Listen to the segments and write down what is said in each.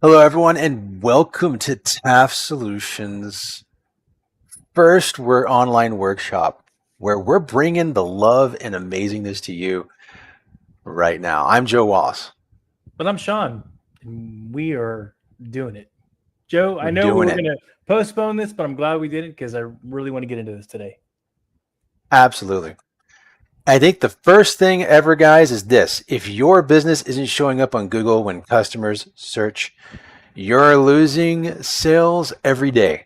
Hello, everyone, and welcome to TAF Solutions' first online workshop where we're bringing the love and amazingness to you right now. I'm Joe Wallace. But I'm Sean, and we are doing it. Joe, We're I know we doing were it. going to postpone this, but I'm glad we did it because I really want to get into this today. Absolutely. I think the first thing ever, guys, is this. If your business isn't showing up on Google when customers search, you're losing sales every day.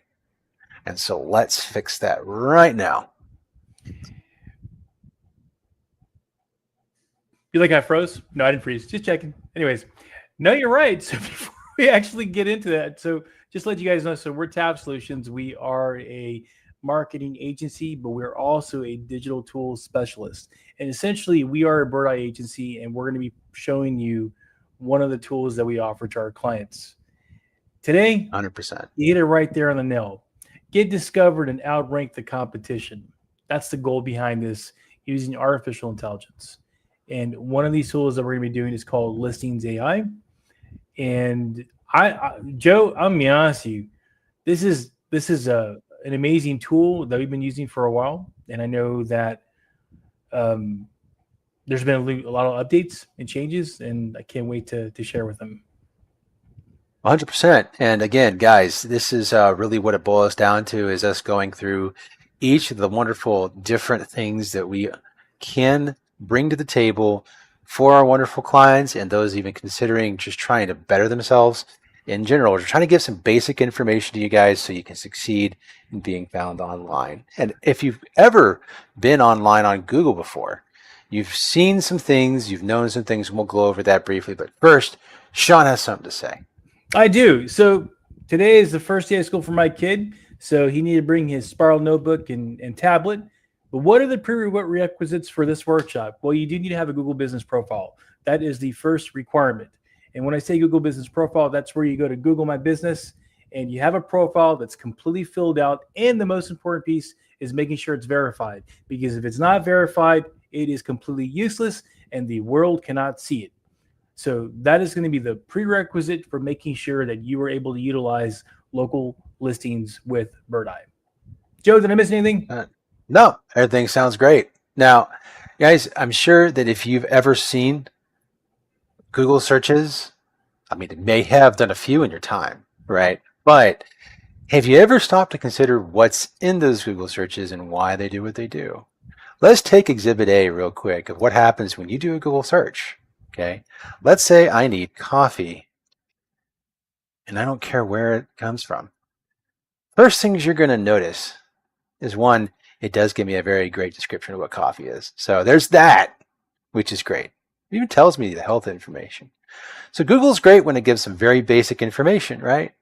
And so let's fix that right now. You like I froze? No, I didn't freeze. Just checking. Anyways, no, you're right. So before we actually get into that, so just let you guys know. So we're Tab Solutions. We are a marketing agency, but we're also a digital tools specialist. And essentially, we are a bird eye agency, and we're going to be showing you one of the tools that we offer to our clients. Today, 100%. you hit it right there on the nail. Get discovered and outrank the competition. That's the goal behind this using artificial intelligence. And one of these tools that we're going to be doing is called Listings AI. And Joe, I'm gonna be honest with you, this is an amazing tool that we've been using for a while, and I know that um, there's been a lot of updates and changes, and I can't wait to share with them. 100%. And again, guys, this is really what it boils down to is us going through each of the wonderful different things that we can bring to the table for our wonderful clients and those even considering just trying to better themselves in general. We're trying to give some basic information to you guys so you can succeed in being found online. And if you've ever been online on Google before, you've seen some things, you've known some things, and we'll go over that briefly. But first, Sean has something to say. I do. So today is the first day of school for my kid. So he needed to bring his spiral notebook and tablet. But what are the prerequisites for this workshop? Well, you do need to have a Google Business Profile. That is the first requirement. And when I say Google Business Profile, that's where you go to Google My Business and you have a profile that's completely filled out. And the most important piece is making sure it's verified. Because if it's not verified, it is completely useless and the world cannot see it. So that is going to be the prerequisite for making sure that you are able to utilize local listings with Bird Eye. Joe, did I miss anything? No, everything sounds great. Now, guys, I'm sure that if you've ever seen Google searches, I mean, it may have done a few in your time, right? But have you ever stopped to consider what's in those Google searches and why they do what they do? Let's take Exhibit A real quick of what happens when you do a Google search. Okay, let's say I need coffee and I don't care where it comes from. First things you're going to notice is one, it does give me a very great description of what coffee is. So there's that, which is great. It even tells me the health information. So Google's great when it gives some very basic information, right?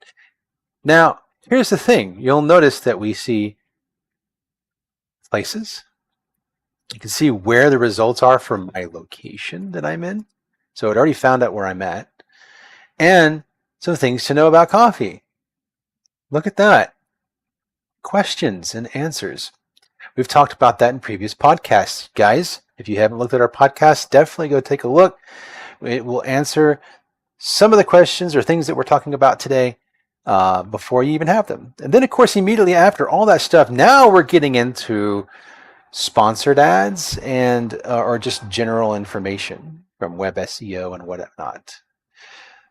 Now, here's the thing. You'll notice that we see places. You can see where the results are from my location that I'm in. So it already found out where I'm at. And some things to know about coffee. Look at that. Questions and answers. We've talked about that in previous podcasts. Guys, if you haven't looked at our podcast, definitely go take a look. It will answer some of the questions or things that we're talking about today before you even have them. And then, of course, immediately after all that stuff, now we're getting into sponsored ads and or just general information from web SEO and whatnot.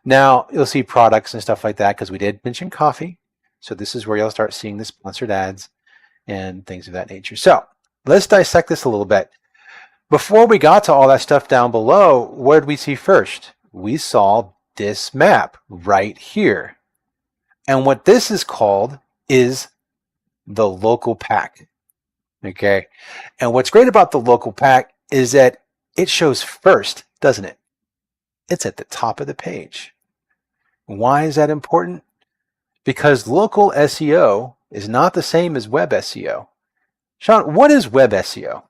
Now, you'll see products and stuff like that because we did mention coffee. So this is where you'll start seeing the sponsored ads and things of that nature. So let's dissect this a little bit. Before we got to all that stuff down below, what did we see first? We saw this map right here. And what this is called is the local pack. Okay. And what's great about the local pack is that it shows first, doesn't it? It's at the top of the page. Why is that important? Because local SEO is not the same as web SEO. Sean, what is web SEO?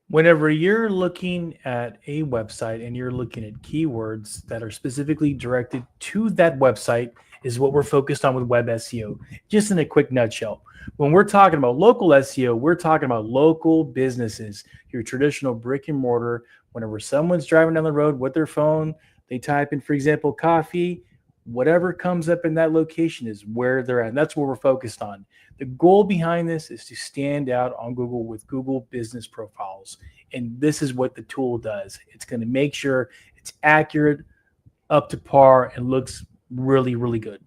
Whenever you're looking at a website and you're looking at keywords that are specifically directed to that website is what we're focused on with web SEO. Just in a quick nutshell. When we're talking about local SEO, we're talking about local businesses, your traditional brick and mortar. Whenever someone's driving down the road with their phone, they type in, for example, coffee. whatever comes up in that location is where they're at. And that's what we're focused on. The goal behind this is to stand out on Google with Google business profiles. And this is what the tool does. It's going to make sure it's accurate, up to par, and looks really, really good.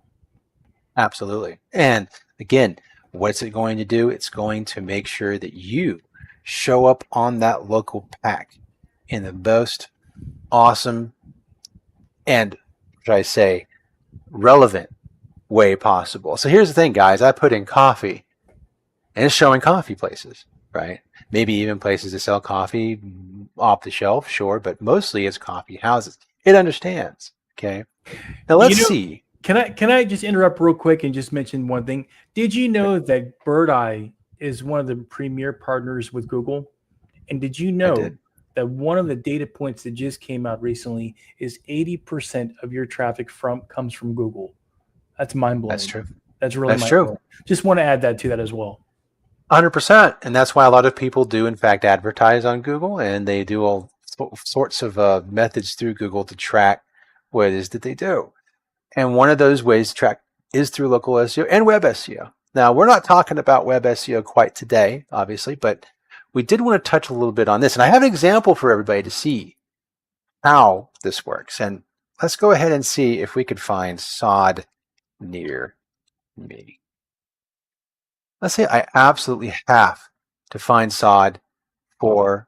Absolutely. And again, what's it going to do? It's going to make sure that you show up on that local pack in the most awesome and, should I say, relevant way possible. So here's the thing, guys. I put in coffee, and it's showing coffee places, right? Maybe even places that sell coffee off the shelf, sure, but mostly it's coffee houses. It understands, okay? Now let's see. Can I just interrupt real quick and just mention one thing? Did you know that Bird Eye is one of the premier partners with Google? And did you know that one of the data points that just came out recently is 80% of your traffic comes from Google? That's mind-blowing. That's true. That's really true. Just want to add that to that as well. 100%. And that's why a lot of people do, in fact, advertise on Google, and they do all sorts of methods through Google to track what it is that they do. And one of those ways to track is through local SEO and web SEO. Now, we're not talking about web SEO quite today, obviously, but we did want to touch a little bit on this. And I have an example for everybody to see how this works. And let's go ahead and see if we could find sod near me. Let's say I absolutely have to find sod for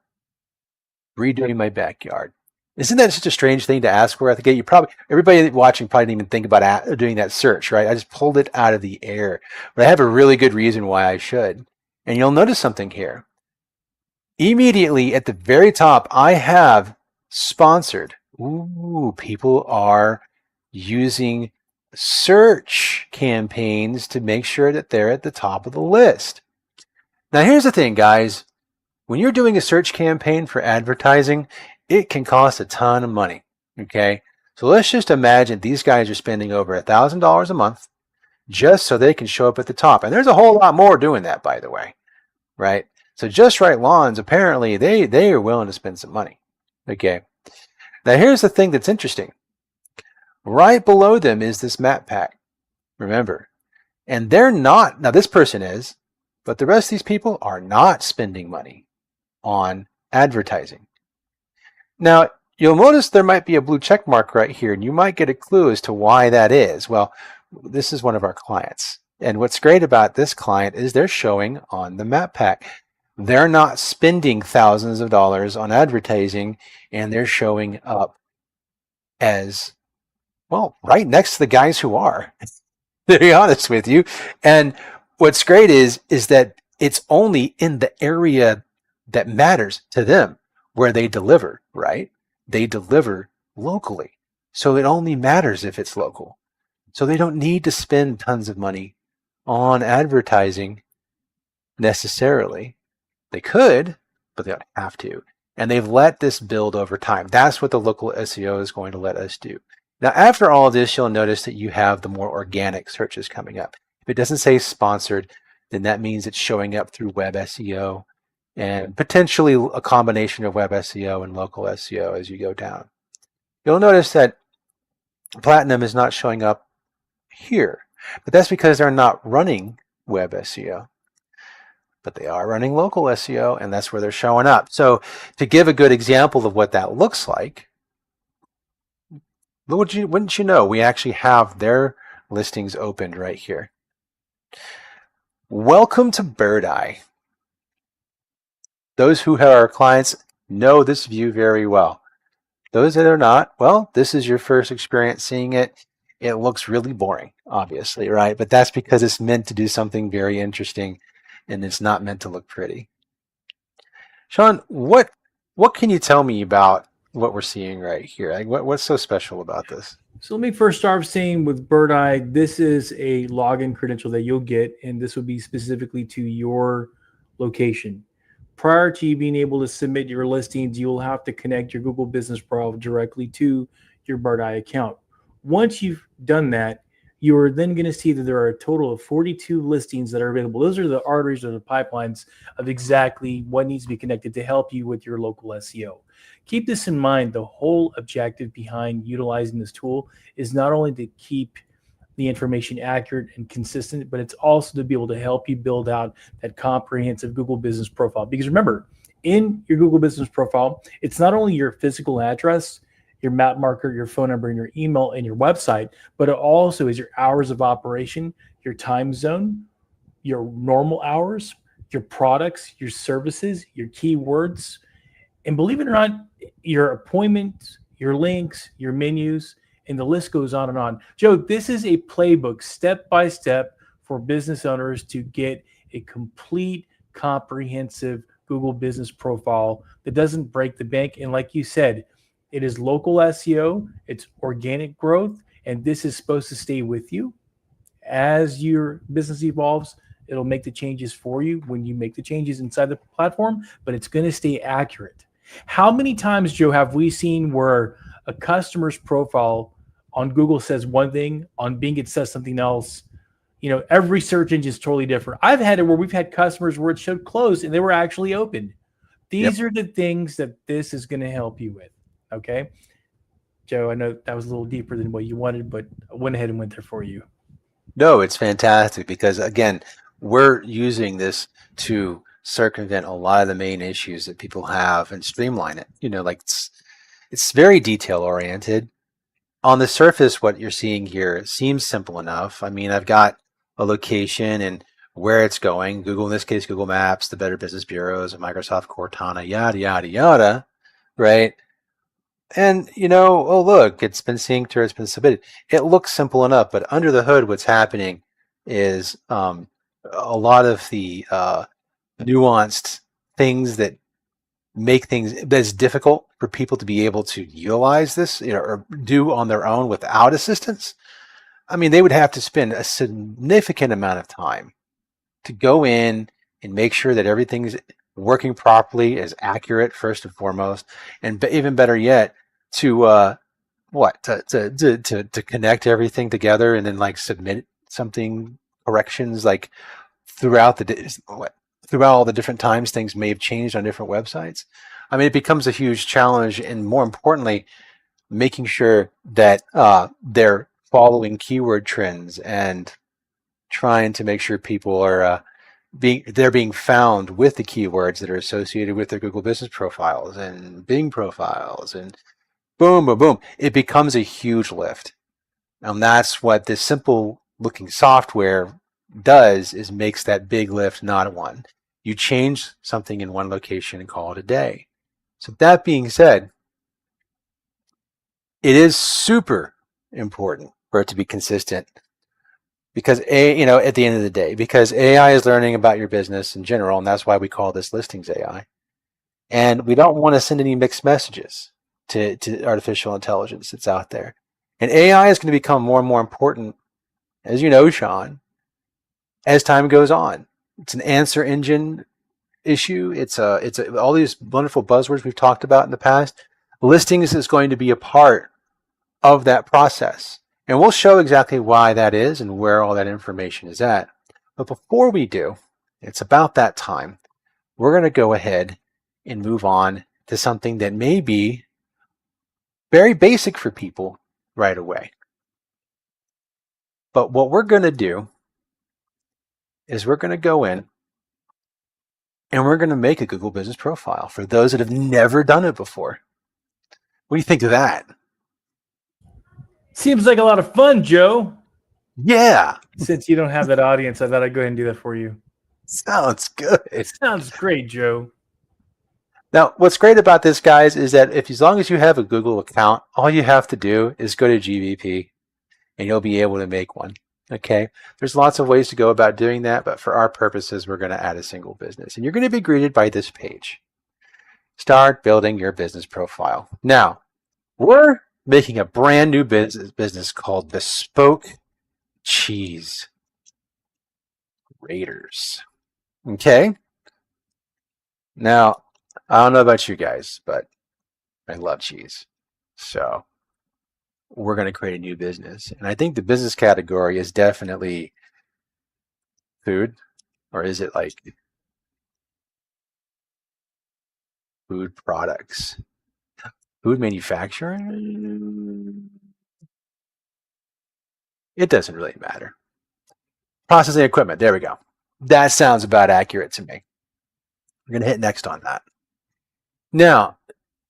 redoing my backyard. Isn't that such a strange thing to ask for at the gate? Everybody watching probably didn't even think about doing that search, right? I just pulled it out of the air, but I have a really good reason why I should. And you'll notice something here. Immediately at the very top, I have sponsored. Ooh, people are using search campaigns to make sure that they're at the top of the list. Now, here's the thing, guys. When you're doing a search campaign for advertising, it can cost a ton of money, okay? So let's just imagine these guys are spending over $1,000 a month just so they can show up at the top. And there's a whole lot more doing that, by the way, right? So Just Right Lawns, apparently, they are willing to spend some money, okay? Now, here's the thing that's interesting. Right below them is this map pack, remember? And they're not, now this person is, but the rest of these people are not spending money on advertising. Now, you'll notice there might be a blue check mark right here, and you might get a clue as to why that is. Well, this is one of our clients. And what's great about this client is they're showing on the map pack. They're not spending thousands of dollars on advertising, and they're showing up as, well, right next to the guys who are, to be honest with you. And what's great is that it's only in the area that matters to them where they deliver, right? They deliver locally. So it only matters if it's local. So they don't need to spend tons of money on advertising necessarily. They could, but they don't have to. And they've let this build over time. That's what the local SEO is going to let us do. Now, after all of this, you'll notice that you have the more organic searches coming up. If it doesn't say sponsored, then that means it's showing up through web SEO and potentially a combination of web SEO and local SEO as you go down. You'll notice that Platinum is not showing up here, but that's because they're not running web SEO. But they are running local SEO, and that's where they're showing up. So to give a good example of what that looks like, wouldn't you know, we actually have their listings opened right here. Welcome to Bird Eye. Those who are our clients know this view very well. Those that are not, well, this is your first experience seeing it. It looks really boring, obviously, right? But that's because it's meant to do something very interesting, and it's not meant to look pretty. Sean, what can you tell me about what we're seeing right here? Like, what's so special about this? So let me first start saying with Bird Eye, this is a login credential that you'll get, and this will be specifically to your location. Prior to you being able to submit your listings, you'll have to connect your Google Business Pro directly to your Bird Eye account. Once you've done that, you are then going to see that there are a total of 42 listings that are available. Those are the arteries or the pipelines of exactly what needs to be connected to help you with your local SEO. Keep this in mind. The whole objective behind utilizing this tool is not only to keep the information accurate and consistent, but it's also to be able to help you build out that comprehensive Google business profile. Because remember, in your Google business profile, it's not only your physical address, your map marker, your phone number, and your email and your website, but it also is your hours of operation, your time zone, your normal hours, your products, your services, your keywords, and believe it or not, your appointments, your links, your menus, and the list goes on and on. Joe, this is a playbook step by step for business owners to get a complete, comprehensive Google business profile that doesn't break the bank. And like you said, it is local SEO, it's organic growth, and this is supposed to stay with you as your business evolves. It'll make the changes for you when you make the changes inside the platform, but it's going to stay accurate. How many times, Joe, have we seen where a customer's profile on Google says one thing, on Bing it says something else? Every search engine is totally different. I've had it where we've had customers where it showed closed and they were actually open. These are the things that this is going to help you with. Okay. Joe, I know that was a little deeper than what you wanted, but I went ahead and went there for you. No, it's fantastic because, again, we're using this to circumvent a lot of the main issues that people have and streamline it. Like it's very detail oriented. On the surface, what you're seeing here seems simple enough. I mean, I've got a location and where it's going. Google, in this case, Google Maps, the Better Business Bureaus, Microsoft Cortana, yada, yada, yada, right? And, oh, look, it's been synced or it's been submitted. It looks simple enough, but under the hood, what's happening is a lot of the nuanced things that make things that's difficult for people to be able to utilize this, or do on their own without assistance. I mean, they would have to spend a significant amount of time to go in and make sure that everything's working properly, is accurate first and foremost, and even better yet, to to connect everything together and then like submit something corrections like throughout throughout all the different times things may have changed on different websites. I mean, it becomes a huge challenge, and more importantly, making sure that they're following keyword trends and trying to make sure people are being found with the keywords that are associated with their Google business profiles and Bing profiles, and boom, boom, boom. It becomes a huge lift. And that's what this simple looking software does, is makes that big lift not one. You change something in one location and call it a day. So that being said, it is super important for it to be consistent, because at the end of the day, because AI is learning about your business in general, and that's why we call this listings AI. And we don't want to send any mixed messages to artificial intelligence that's out there. And AI is going to become more and more important, as you know, Sean, as time goes on. It's an answer engine issue. It's all these wonderful buzzwords we've talked about in the past. Listings is going to be a part of that process. And we'll show exactly why that is and where all that information is at. But before we do, it's about that time. We're going to go ahead and move on to something that may be very basic for people right away. But what we're going to do is we're going to go in and we're going to make a Google business profile for those that have never done it before. What do you think of that? Seems like a lot of fun, Joe. Yeah. Since you don't have that audience, I thought I'd go ahead and do that for you. Sounds good. Sounds great, Joe. Now, what's great about this, guys, is that as long as you have a Google account, all you have to do is go to GBP and you'll be able to make one. Okay. There's lots of ways to go about doing that, but for our purposes, we're going to add a single business, and you're going to be greeted by this page. Start building your business profile. Now, we're making a brand new business called Bespoke Cheese Raiders. Okay. Now, I don't know about you guys, but I love cheese. So we're going to create a new business. And I think the business category is definitely food, or is it like food products? Food manufacturing? It doesn't really matter. Processing equipment. There we go. That sounds about accurate to me. We're going to hit next on that. Now,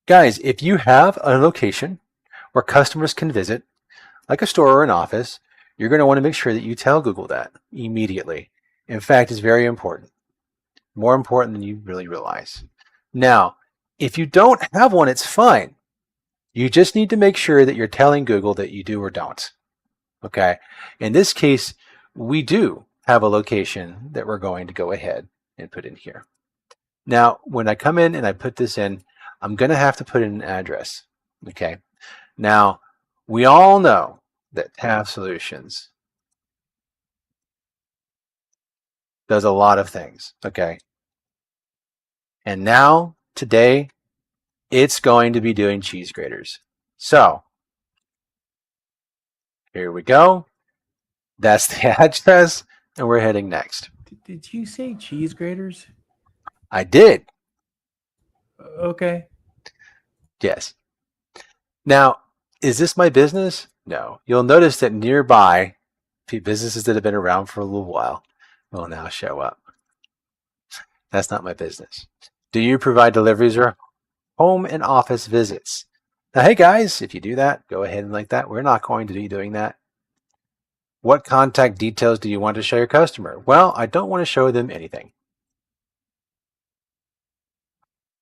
guys, if you have a location where customers can visit, like a store or an office, you're going to want to make sure that you tell Google that immediately. In fact, it's very important. More important than you really realize. Now, if you don't have one, it's fine. You just need to make sure that you're telling Google that you do or don't. Okay. In this case, we do have a location that we're going to go ahead and put in here. Now, when I come in and I put this in, I'm going to have to put in an address. Okay. Now, we all know that Tab Solutions does a lot of things. Okay. And now, today, it's going to be doing cheese graters. So, here we go. That's the address, and we're heading next. Did you say cheese graters? I did. Okay. Yes. Now, is this my business? No. You'll notice that nearby, businesses that have been around for a little while will now show up. That's not my business. Do you provide deliveries or home and office visits? Now, hey guys, if you do that, go ahead and like that. We're not going to be doing that. What contact details do you want to show your customer? Well, I don't want to show them anything.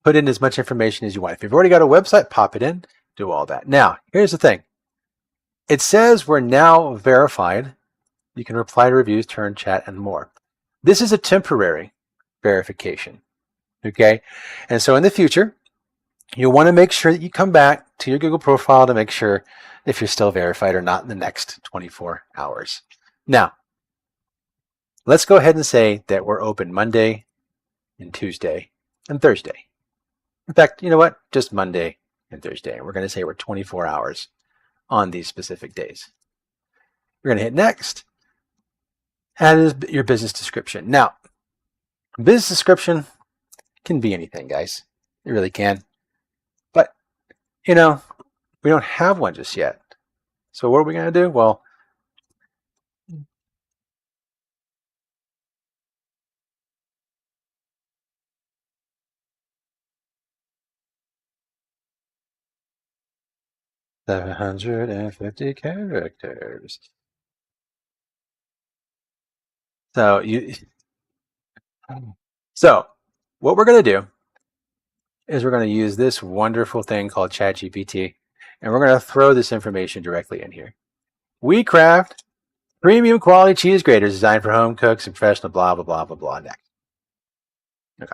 Put in as much information as you want. If you've already got a website, pop it in, do all that. Now, here's the thing. It says we're now verified. You can reply to reviews, turn, chat, and more. This is a temporary verification, okay? And so in the future, you'll want to make sure that you come back to your Google profile to make sure if you're still verified or not in the next 24 hours. Now, let's go ahead and say that we're open Monday and Tuesday and Thursday. In fact, you know what? Just Monday and Thursday. And we're going to say we're 24 hours on these specific days. We're going to hit next. Add your business description. Now, business description can be anything, guys. It really can. But, you know, we don't have one just yet. So what are we going to do? Well, $750 characters. So what we're going to do is we're going to use this wonderful thing called ChatGPT, and we're going to throw this information directly in here. We craft premium quality cheese graters designed for home cooks and professional blah, blah, blah, blah, blah, next. Okay.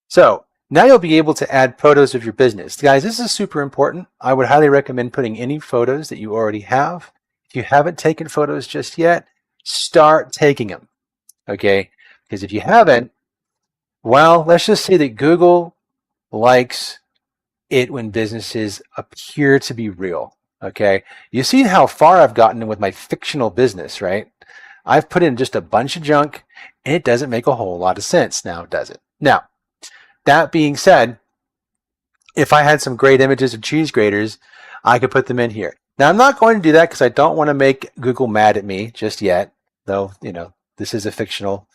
So now you'll be able to add photos of your business. Guys, this is super important. I would highly recommend putting any photos that you already have. If you haven't taken photos just yet, start taking them, okay? Because if you haven't, well, let's just say that Google likes it when businesses appear to be real, okay? You see how far I've gotten with my fictional business, right? I've put in just a bunch of junk, and it doesn't make a whole lot of sense now, does it? Now, that being said, if I had some great images of cheese graters, I could put them in here. Now, I'm not going to do that because I don't want to make Google mad at me just yet, though, you know, this is a fictional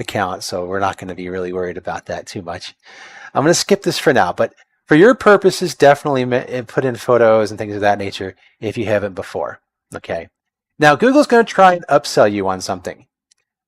account, so we're not going to be really worried about that too much. I'm going to skip this for now, but for your purposes, definitely put in photos and things of that nature if you haven't before, okay? Now, Google's going to try and upsell you on something.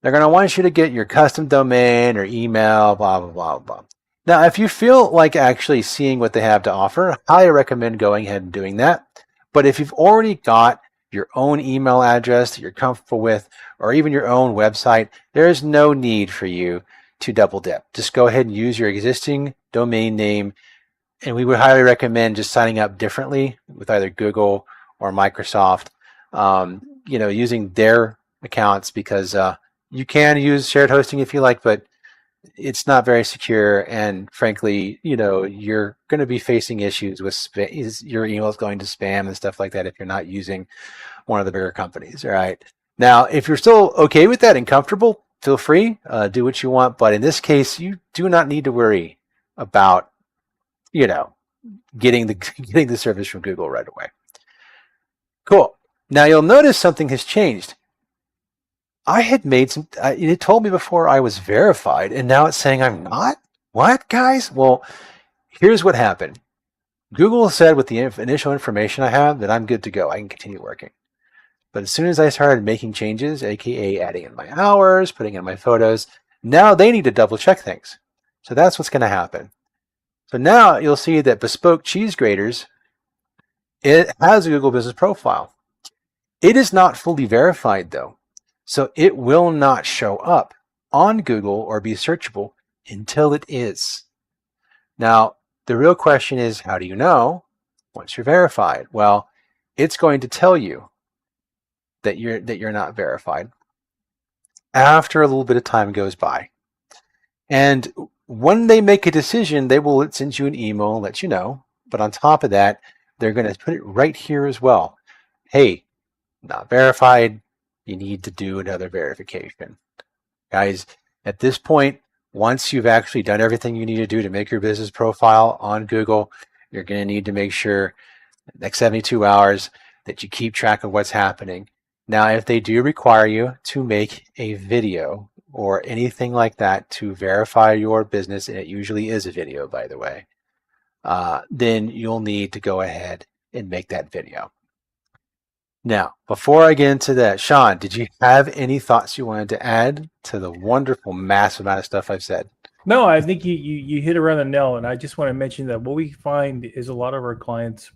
They're going to want you to get your custom domain or email, blah, blah, blah, blah. Now, if you feel like actually seeing what they have to offer, I highly recommend going ahead and doing that. But if you've already got your own email address that you're comfortable with, or even your own website, there is no need for you to double dip. Just go ahead and use your existing domain name. And we would highly recommend just signing up differently with either Google or Microsoft, you know, using their accounts, because you can use shared hosting if you like, but it's not very secure, and frankly, you're going to be facing issues with your emails going to spam and stuff like that if you're not using one of the bigger companies. All right. Now, if you're still okay with that and comfortable, feel free, do what you want. But in this case, you do not need to worry about, getting the getting the service from Google right away. Cool. Now you'll notice something has changed. I had made some, it told me before I was verified, and now it's saying I'm not? What, guys? Well, here's what happened. Google said with the initial information I have that I'm good to go. I can continue working. But as soon as I started making changes, aka adding in my hours, putting in my photos, now they need to double check things. So that's what's going to happen. So now you'll see that Bespoke Cheese Graters, it has a Google Business Profile. It is not fully verified though. So it will not show up on Google or be searchable until it is. Now, the real question is, how do you know once you're verified? Well, it's going to tell you that you're not verified after a little bit of time goes by. And when they make a decision, they will send you an email and let you know. But on top of that, they're going to put it right here as well. Hey, not verified. You need to do another verification. Guys, at this point, once you've actually done everything you need to do to make your business profile on Google, you're going to need to make sure next 72 hours that you keep track of what's happening. Now, if they do require you to make a video or anything like that to verify your business, and it usually is a video, by the way, then you'll need to go ahead and make that video. Now, before I get into that, Sean, did you have any thoughts you wanted to add to the wonderful, massive amount of stuff I've said? No, I think you hit around the nail, and I just want to mention that what we find is a lot of our clients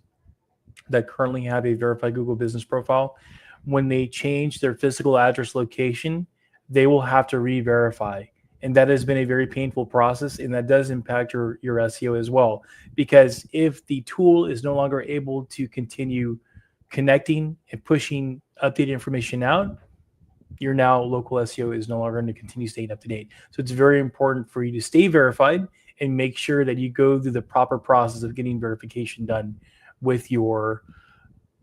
that currently have a verified Google Business Profile, when they change their physical address location, they will have to re-verify. And that has been a very painful process, and that does impact your SEO as well. Because if the tool is no longer able to continue connecting and pushing updated information out, your now local SEO is no longer going to continue staying up to date. So it's very important for you to stay verified and make sure that you go through the proper process of getting verification done with your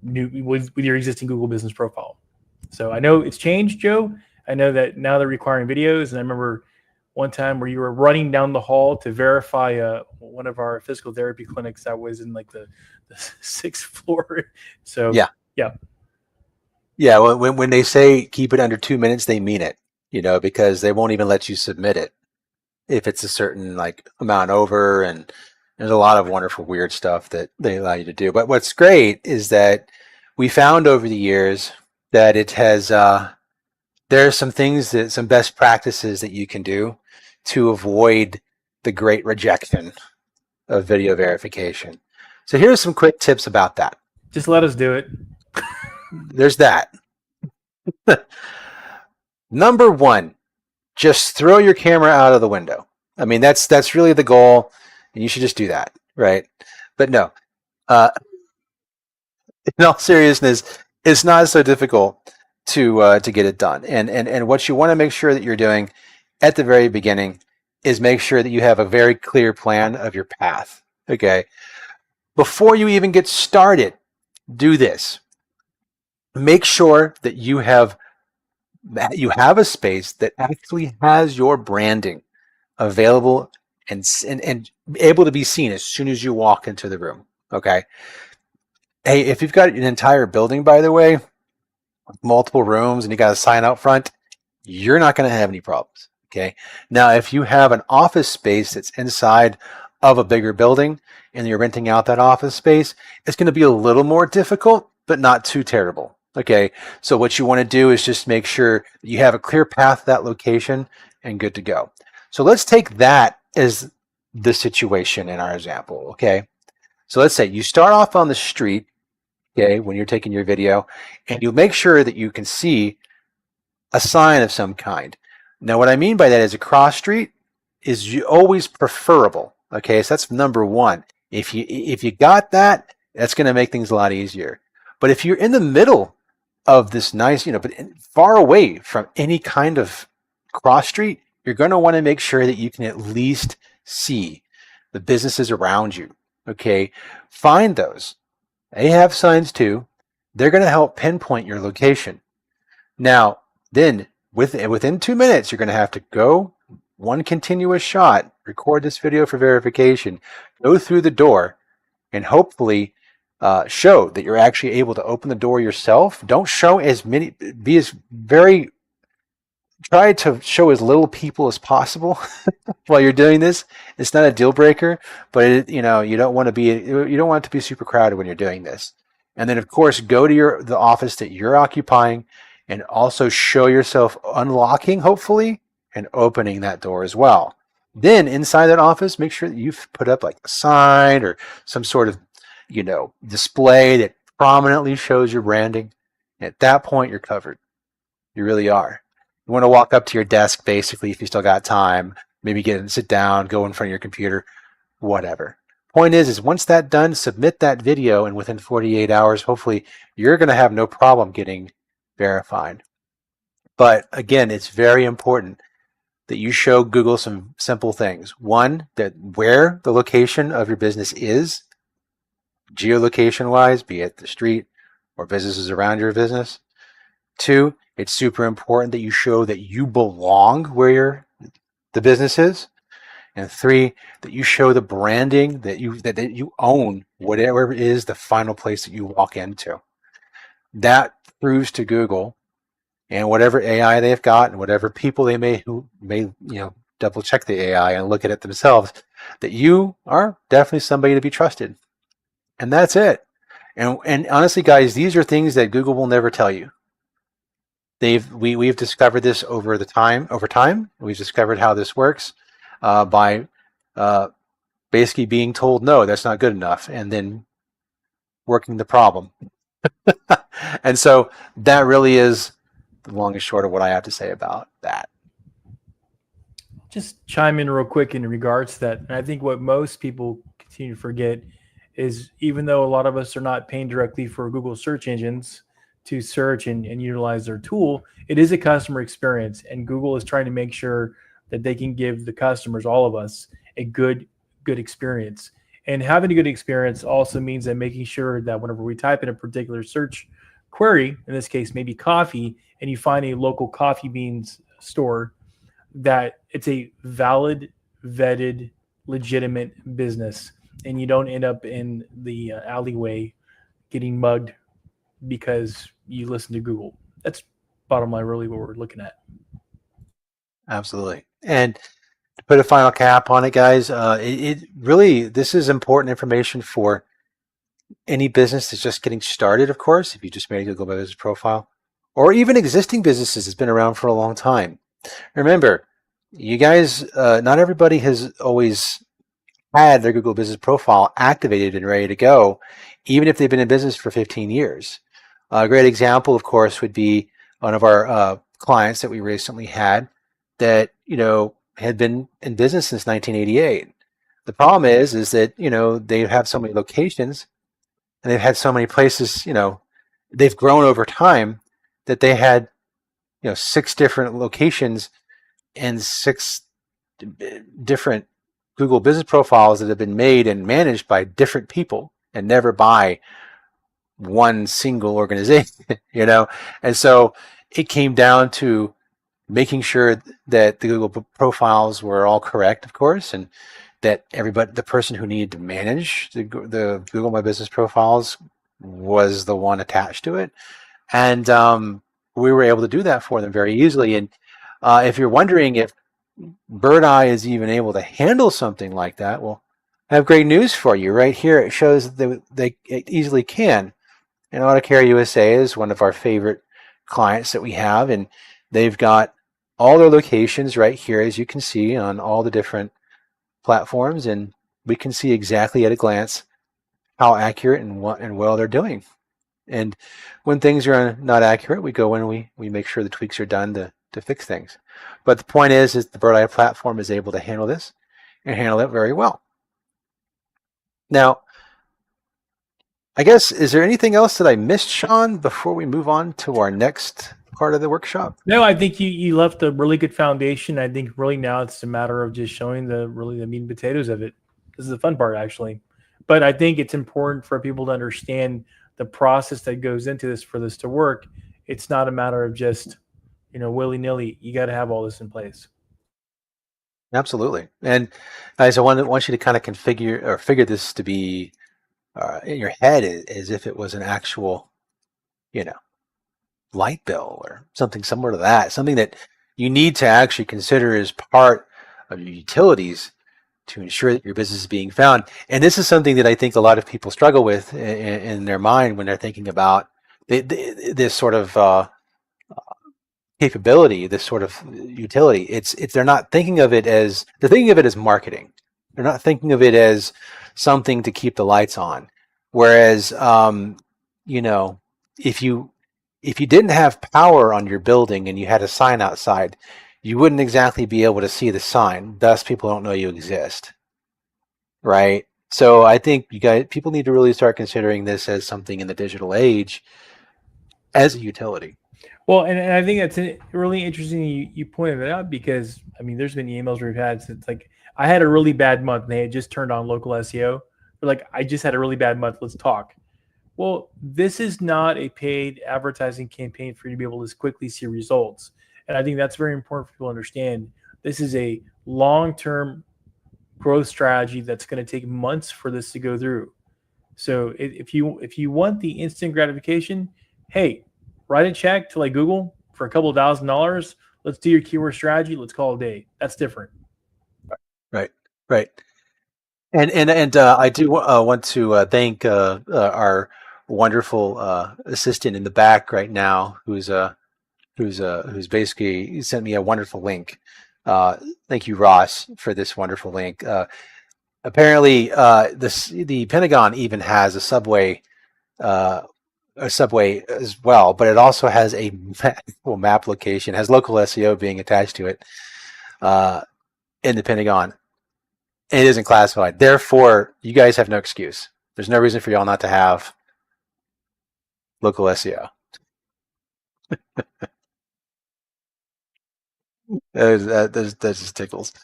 with your existing Google Business Profile. So I know it's changed, Joe. I know that now they're requiring videos, and I remember one time where you were running down the hall to verify one of our physical therapy clinics that was in like the 6th floor. So yeah. Well, when they say keep it under 2 minutes, they mean it, because they won't even let you submit it if it's a certain amount over, and there's a lot of wonderful weird stuff that they allow you to do. But what's great is that we found over the years that it has there are some best practices that you can do to avoid the great rejection of video verification. So here's some quick tips about that. Just let us do it. There's that. Number one, just throw your camera out of the window. I mean, that's really the goal, and you should just do that, right? But no, in all seriousness, it's not so difficult to get it done. And what you want to make sure that you're doing at the very beginning is make sure that you have a very clear plan of your path. Okay, before you even get started, do this. Make sure that you have a space that actually has your branding available and able to be seen as soon as you walk into the room. Okay. Hey, if you've got an entire building, by the way, multiple rooms, and you got a sign out front, you're not going to have any problems. Okay. Now, if you have an office space that's inside of a bigger building and you're renting out that office space, it's going to be a little more difficult, but not too terrible. Okay. So what you want to do is just make sure you have a clear path to that location and good to go. So let's take that as the situation in our example. Okay. So let's say you start off on the street, okay, when you're taking your video, and you make sure that you can see a sign of some kind. Now, what I mean by that is a cross street is always preferable. Okay, so that's number one. If you got that, that's going to make things a lot easier. But if you're in the middle of this nice, but far away from any kind of cross street, you're going to want to make sure that you can at least see the businesses around you. Okay, find those. They have signs too. They're going to help pinpoint your location. Now, then within 2 minutes, you're going to have to go one continuous shot, record this video for verification, go through the door, and hopefully show that you're actually able to open the door yourself. Don't show as many, try to show as little people as possible while you're doing this. It's not a deal breaker, but you don't want it to be super crowded when you're doing this. And then of course, go to the office that you're occupying and also show yourself unlocking, hopefully, and opening that door as well. Then inside that office, make sure that you've put up like a sign or some sort of, display that prominently shows your branding. And at that point, you're covered. You really are. You want to walk up to your desk, basically, if you still got time, maybe sit down, go in front of your computer, whatever. Point is once that's done, submit that video, and within 48 hours, hopefully, you're going to have no problem getting verified. But again, it's very important that you show Google some simple things. One, that where the location of your business is, geolocation-wise, be it the street or businesses around your business. Two, it's super important that you show that you belong where the business is. And three, that you show the branding that you own whatever it is the final place that you walk into. That proves to Google and whatever AI they've got and whatever people they may double check the AI and look at it themselves, that you are definitely somebody to be trusted. And that's it. And honestly, guys, these are things that Google will never tell you. We've discovered this over time. We've discovered how this works by basically being told, no, that's not good enough, and then working the problem. And so that really is the long and short of what I have to say about that. Just chime in real quick in regards to that. And I think what most people continue to forget is, even though a lot of us are not paying directly for Google search engines to search and utilize their tool, it is a customer experience. And Google is trying to make sure that they can give the customers, all of us, a good experience. And having a good experience also means that making sure that whenever we type in a particular search query, in this case, maybe coffee, and you find a local coffee beans store, that it's a valid, vetted, legitimate business, and you don't end up in the alleyway getting mugged because you listen to Google. That's bottom line really what we're looking at. Absolutely. And to put a final cap on it, guys, this is important information for any business that's just getting started, of course, if you just made a Google Business Profile, or even existing businesses that's been around for a long time. Remember, you guys, not everybody has always had their Google Business Profile activated and ready to go, even if they've been in business for 15 years. A great example, of course, would be one of our clients that we recently had that, had been in business since 1988. The problem is that, they have so many locations and they've had so many places, they've grown over time that they had, 6 different locations and 6 different Google Business Profiles that have been made and managed by different people and never by one single organization, And so it came down to making sure that the Google profiles were all correct, of course, and that the person who needed to manage the Google My Business Profiles was the one attached to it. And we were able to do that for them very easily. And if you're wondering if BirdEye is even able to handle something like that, well, I have great news for you. Right here, it shows that they easily can. And AutoCare USA is one of our favorite clients that we have, and they've got all their locations right here, as you can see, on all the different platforms, and we can see exactly at a glance how accurate and well they're doing. And when things are not accurate, we go in and we make sure the tweaks are done to fix things. But the point is the BirdEye platform is able to handle this and handle it very well. Now, I guess, is there anything else that I missed, Sean, before we move on to our next part of the workshop? No, I think you left a really good foundation. I think really now it's a matter of just showing the meat and potatoes of it. This is the fun part, actually. But I think it's important for people to understand the process that goes into this for this to work. It's not a matter of just, willy nilly. You got to have all this in place. Absolutely. And guys, I want you to kind of configure or figure this to be in your head as if it was an actual, light bill or something similar to that, something that you need to actually consider as part of your utilities to ensure that your business is being found. And this is something that I think a lot of people struggle with in their mind when they're thinking about this sort of capability, this sort of utility. It's they're not thinking of it as they're thinking of it as marketing. They're not thinking of it as something to keep the lights on. Whereas, if you didn't have power on your building and you had a sign outside, you wouldn't exactly be able to see the sign. Thus, people don't know you exist, right? So I think people need to really start considering this as something in the digital age as a utility. Well, and I think that's really interesting you pointed it out because, there's been emails we've had. So it's like, I had a really bad month and they had just turned on local SEO. They're like, I just had a really bad month. Let's talk. Well, this is not a paid advertising campaign for you to be able to quickly see results. And I think that's very important for people to understand. This is a long-term growth strategy that's going to take months for this to go through. So if you want the instant gratification, hey, write a check to Google for a couple of $1,000. Let's do your keyword strategy. Let's call it a day. That's different. Right. And I do want to thank our wonderful assistant in the back right now, who's basically sent me a wonderful link. Thank you, Ross, for this wonderful link. Apparently, the Pentagon even has a subway as well, but it also has a map location, has local SEO being attached to it in the Pentagon. It isn't classified. Therefore, you guys have no excuse. There's no reason for y'all not to have local SEO. that just tickles.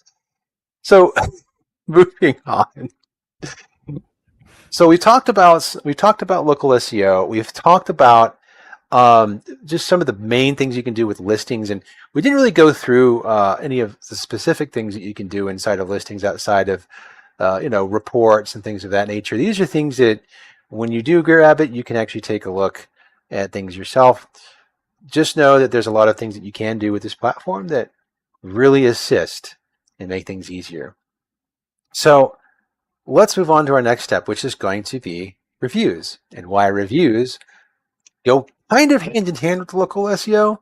So, moving on. So we talked about local SEO. We've talked about just some of the main things you can do with listings, and we didn't really go through any of the specific things that you can do inside of listings outside of reports and things of that nature. These are things that when you do grab it, you can actually take a look at things yourself. Just know that there's a lot of things that you can do with this platform that really assist and make things easier. So let's move on to our next step, which is going to be reviews, and why reviews go kind of hand in hand with local SEO,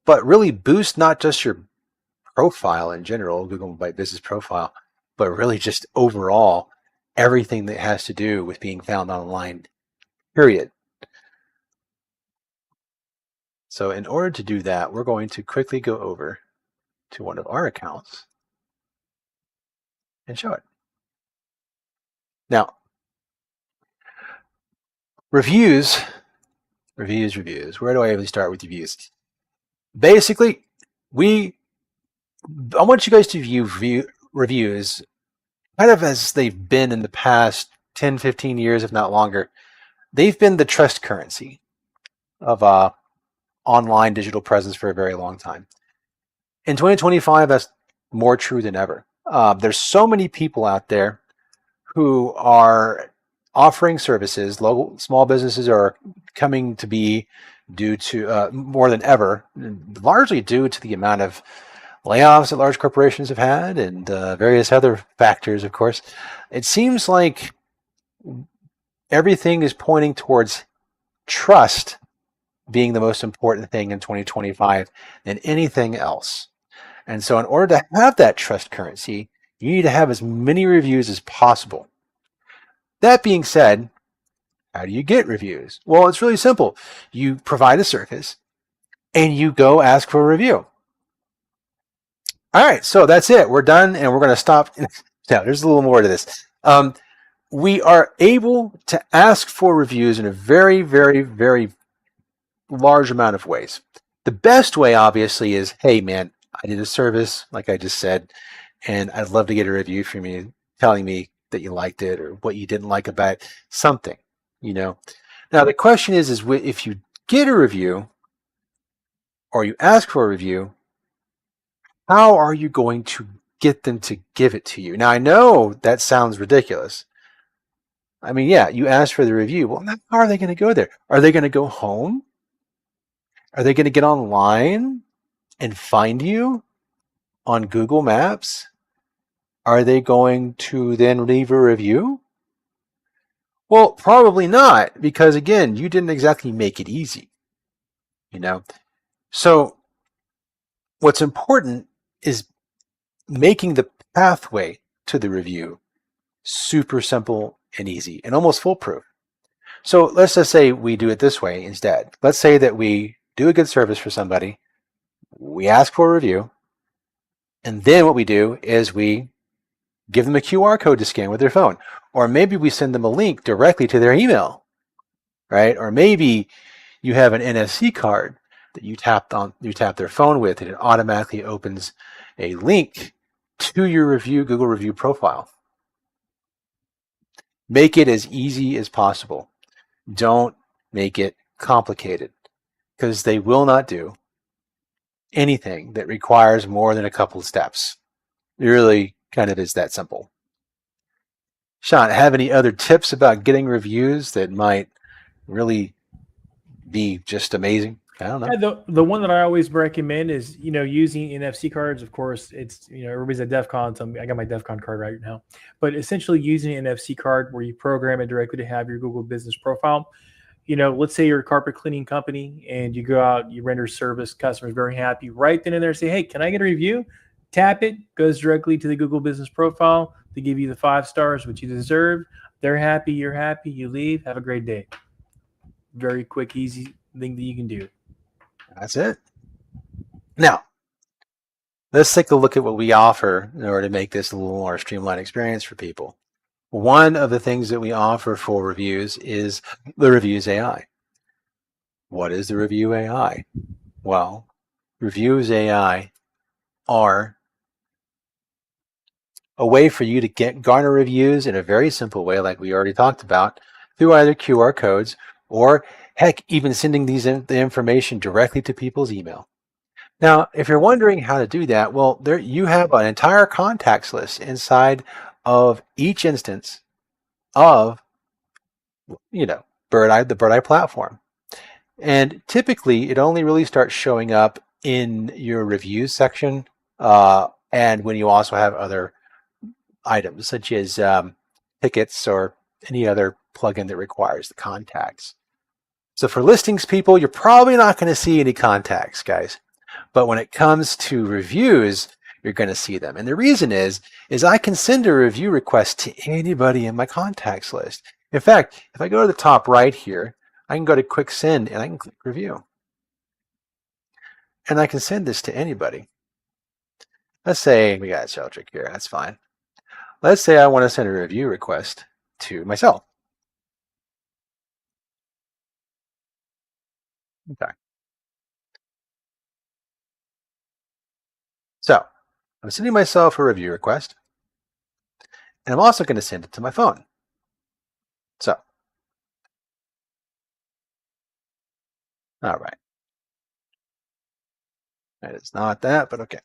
but really boost not just your profile in general, Google My Business profile, but really just overall everything that has to do with being found online, period. So in order to do that, we're going to quickly go over to one of our accounts and show it. Now, reviews. Where do I even start with reviews? Basically, I want you guys to view reviews kind of as they've been in the past 10, 15 years, if not longer. They've been the trust currency of online digital presence for a very long time. In 2025, that's more true than ever. There's so many people out there who are offering services. Local small businesses are coming to be due to more than ever, largely due to the amount of layoffs that large corporations have had and various other factors, of course. It seems like everything is pointing towards trust being the most important thing in 2025 than anything else. And so in order to have that trust currency, you need to have as many reviews as possible. That being said, how do you get reviews? Well, it's really simple. You provide a service and you go ask for a review. All right, so that's it. We're done and we're going to stop. Now, there's a little more to this. We are able to ask for reviews in a very, very, very large amount of ways. The best way, obviously, is, hey, man, I did a service, like I just said, and I'd love to get a review from you telling me that you liked it or what you didn't like about it, something, you know. Now, the question is if you get a review or you ask for a review, how are you going to get them to give it to you? Now, I know that sounds ridiculous. I mean, yeah, you asked for the review. Well, how are they going to go there? Are they going to go home? Are they going to get online and find you on Google Maps? Are they going to then leave a review? Well, probably not, because again, you didn't exactly make it easy, you know? So what's important is making the pathway to the review super simple and easy and almost foolproof. So let's just say we do it this way instead. Let's say that we do a good service for somebody, we ask for a review, and then what we do is we give them a QR code to scan with their phone. Or maybe we send them a link directly to their email, right? Or maybe you have an NFC card that you tap their phone with, and it automatically opens a link to your Google review profile. Make it as easy as possible. Don't make it complicated, because they will not do anything that requires more than a couple of steps. It really kind of is that simple. Sean, have any other tips about getting reviews that might really be just amazing? I don't know. Yeah, the one that I always recommend is, using NFC cards. Of course, it's, everybody's at DEF CON, so I got my DEF CON card right now. But essentially using an NFC card where you program it directly to have your Google business profile. Let's say you're a carpet cleaning company and you go out, you render service, customers very happy. Right then and there, say, hey, can I get a review? Tap it, goes directly to the Google business profile to give you the 5 stars, which you deserve. They're happy, you're happy, you leave. Have a great day. Very quick, easy thing that you can do. That's it. Now, let's take a look at what we offer in order to make this a little more streamlined experience for people. One of the things that we offer for reviews is the Reviews AI. What is the Review AI? Well, Reviews AI are a way for you to garner reviews in a very simple way, like we already talked about, through either QR codes or, heck, even sending the information directly to people's email. Now, if you're wondering how to do that, well, there you have an entire contacts list inside of each instance of, the Bird Eye platform. And typically, it only really starts showing up in your reviews section, and when you also have other items such as tickets or any other plugin that requires the contacts. So for listings people, you're probably not going to see any contacts, guys. But when it comes to reviews, you're going to see them. And the reason is I can send a review request to anybody in my contacts list. In fact, if I go to the top right here, I can go to quick send and I can click review. And I can send this to anybody. Let's say we got Sheldrick here. That's fine. Let's say I want to send a review request to myself. Okay. So I'm sending myself a review request, and I'm also going to send it to my phone. So, all right. That is not that, but okay.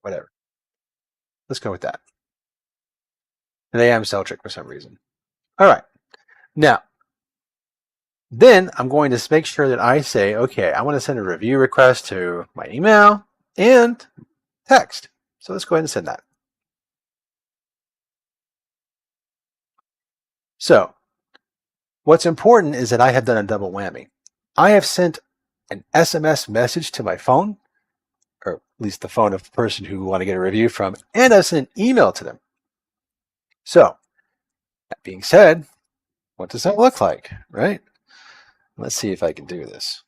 Whatever. Let's go with that. Today I'm Celtric for some reason. All right. Now, then I'm going to make sure that I say, okay, I want to send a review request to my email and text. So let's go ahead and send that. So what's important is that I have done a double whammy. I have sent an SMS message to my phone, or at least the phone of the person who want to get a review from, and I've sent an email to them. So that being said, what does that look like, right? Let's see if I can do this.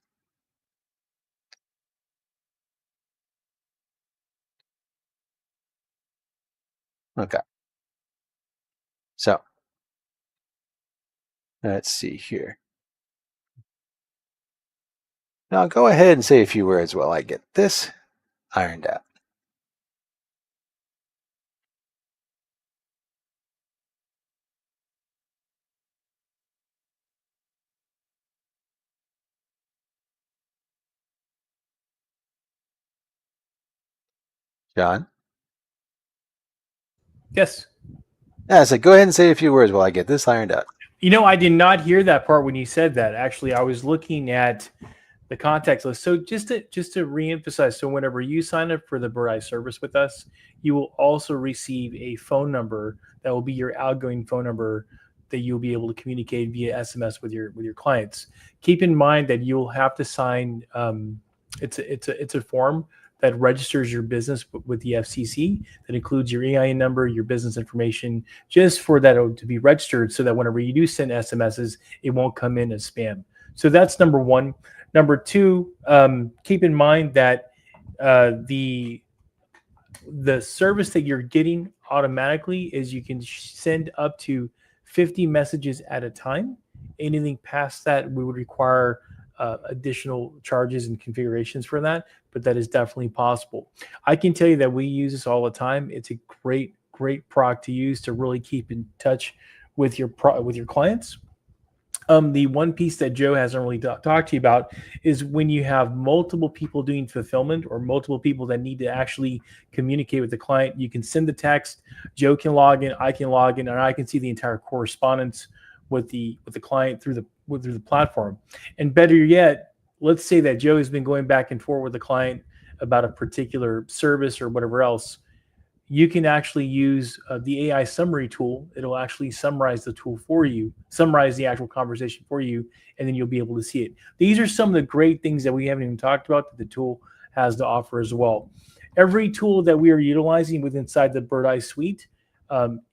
Okay. So Let's see here. Now I'll go ahead and say a few words while I get this ironed out. John? Yes. Yeah, so go ahead and say a few words while I get this ironed out. You know, I did not hear that part when you said that. Actually, I was looking at the context list. So just to reemphasize, so whenever you sign up for the Bird Eye service with us, you will also receive a phone number that will be your outgoing phone number that you'll be able to communicate via SMS with your clients. Keep in mind that you'll have to sign. It's a form that registers your business with the FCC. That includes your EIN number, your business information, just for that to be registered, so that whenever you do send SMSs, it won't come in as spam. So that's number one. Number two, keep in mind that the service that you're getting automatically is you can send up to 50 messages at a time. Anything past that, we would require additional charges and configurations for that, but that is definitely possible. I can tell you that we use this all the time. It's a great product to use to really keep in touch with your clients. The one piece that Joe hasn't really talked to you about is when you have multiple people doing fulfillment or multiple people that need to actually communicate with the client. You can send the text, Joe can log in, I can log in, and I can see the entire correspondence with the client through the platform. And better yet, let's say that Joe has been going back and forth with the client about a particular service or whatever else. You can actually use the AI summary tool. It'll actually summarize the tool for you, summarize the actual conversation for you, and then you'll be able to see it. These are some of the great things that we haven't even talked about that the tool has to offer as well. Every tool that we are utilizing within inside the Bird Eye suite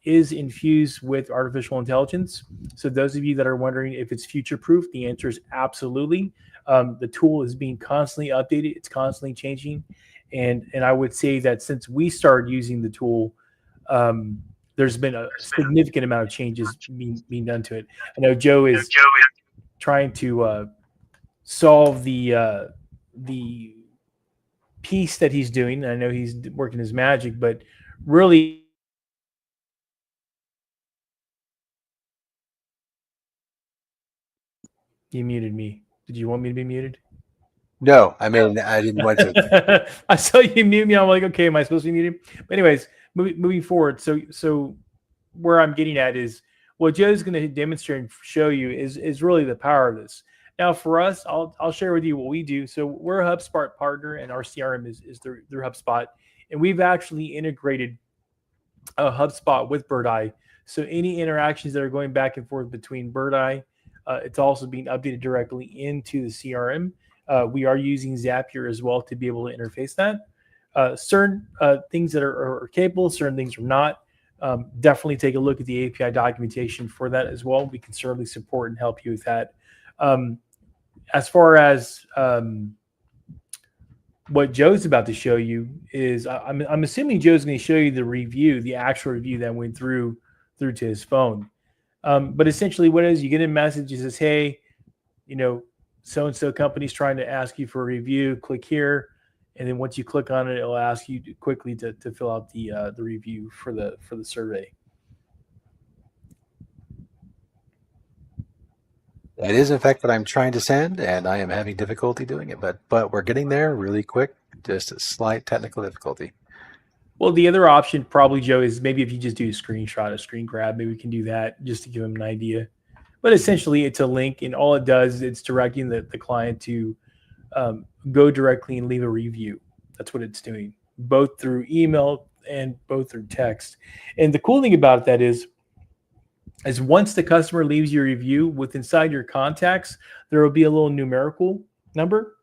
is infused with artificial intelligence. So those of you that are wondering if it's future-proof, the answer is absolutely. The tool is being constantly updated. It's constantly changing. And I would say that since we started using the tool, there's been a significant amount of changes being done to it. I know Joe is trying to solve the piece that he's doing. I know he's working his magic, but really, you muted me. Did you want me to be muted? No, I mean, I didn't want to. I saw you mute me. I'm like, okay, am I supposed to be muted? But anyways, moving forward. So where I'm getting at is what Joe's going to demonstrate and show you is really the power of this. Now, for us, I'll share with you what we do. So we're a HubSpot partner, and our CRM is through HubSpot, and we've actually integrated a HubSpot with Bird Eye. So any interactions that are going back and forth between Bird Eye, it's also being updated directly into the CRM. We are using Zapier as well to be able to interface that. Certain things that are capable, certain things are not. Definitely take a look at the API documentation for that as well. We can certainly support and help you with that. As far as what Joe's about to show you is, I'm assuming Joe's going to show you the review, the actual review that went through to his phone. But essentially, what it is, you get a message that says, "Hey, so-and-so company's trying to ask you for a review. Click here." And then once you click on it, it'll ask you quickly to fill out the review for the survey. That is, in fact, what I'm trying to send, and I am having difficulty doing it. But we're getting there really quick. Just a slight technical difficulty. Well, the other option probably, Joe, is maybe if you just do a screenshot, a screen grab, maybe we can do that just to give them an idea. But essentially, it's a link, and all it does is it's directing the client to go directly and leave a review. That's what it's doing, both through email and both through text. And the cool thing about that is once the customer leaves your review, with inside your contacts, there will be a little numerical number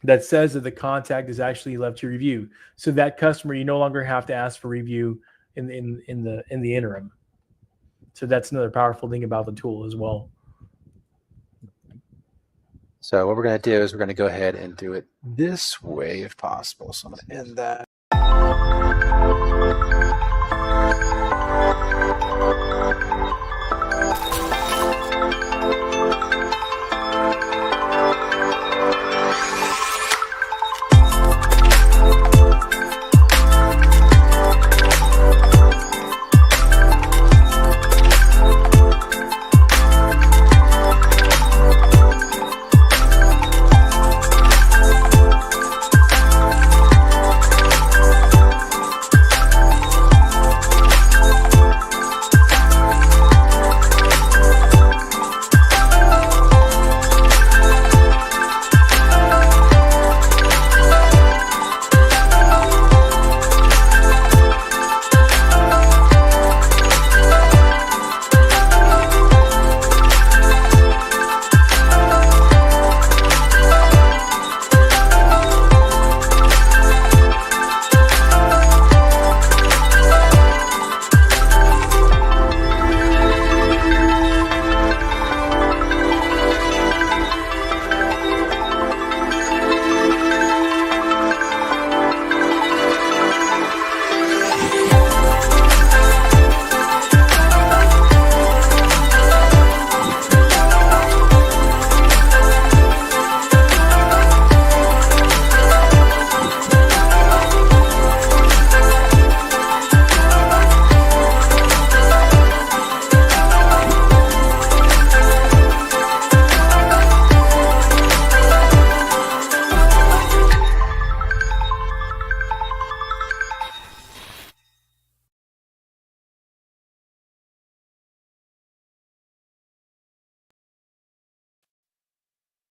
that says that the contact has actually left your review. So that customer, you no longer have to ask for review in the interim. So that's another powerful thing about the tool as well. So what we're going to do is we're going to go ahead and do it this way if possible. So I'm going to end that.